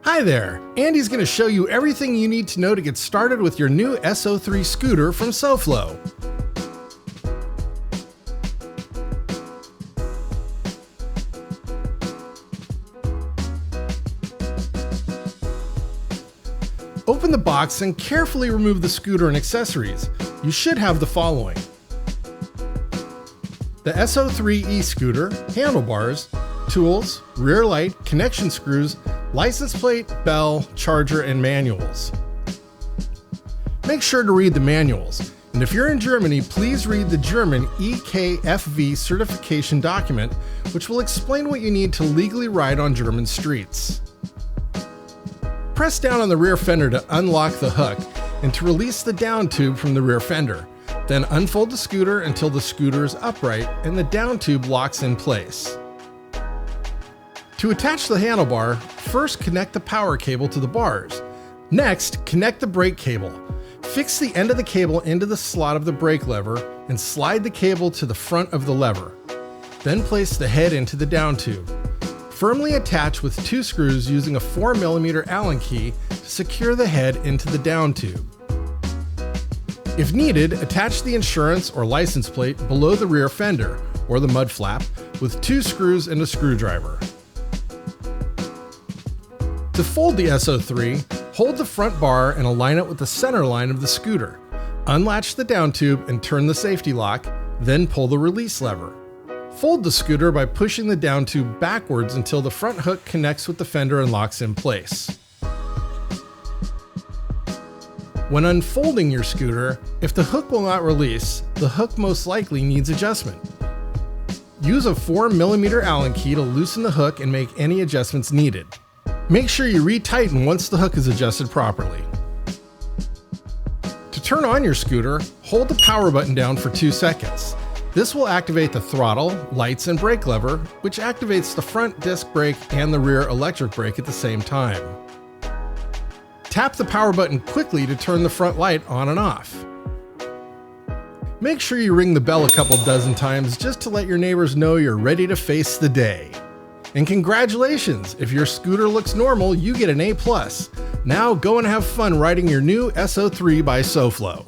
Hi there, Andy's going to show you everything you need to know to get started with your new SO3 scooter from SoFlow. Open the box and carefully remove the scooter and accessories. You should have the following: the SO3 scooter, handlebars, tools, rear light, connection screws, license plate, bell, charger, and manuals. Make sure to read the manuals, and if you're in Germany, please read the German EKFV certification document, which will explain what you need to legally ride on German streets. Press down on the rear fender to unlock the hook and to release the down tube from the rear fender. Then unfold the scooter until the scooter is upright and the down tube locks in place. To attach the handlebar, first connect the power cable to the bars. Next, connect the brake cable. Fix the end of the cable into the slot of the brake lever and slide the cable to the front of the lever. Then place the head into the down tube. Firmly attach with 2 screws using a 4mm Allen key to secure the head into the down tube. If needed, attach the insurance or license plate below the rear fender or the mud flap with 2 screws and a screwdriver. To fold the SO3, hold the front bar and align it with the center line of the scooter. Unlatch the down tube and turn the safety lock, then pull the release lever. Fold the scooter by pushing the down tube backwards until the front hook connects with the fender and locks in place. When unfolding your scooter, if the hook will not release, the hook most likely needs adjustment. Use a 4mm Allen key to loosen the hook and make any adjustments needed. Make sure you retighten once the hook is adjusted properly. To turn on your scooter, hold the power button down for 2 seconds. This will activate the throttle, lights, and brake lever, which activates the front disc brake and the rear electric brake at the same time. Tap the power button quickly to turn the front light on and off. Make sure you ring the bell a couple dozen times just to let your neighbors know you're ready to face the day. And congratulations! If your scooter looks normal, you get an A+. Now go and have fun riding your new SO3 by SoFlow.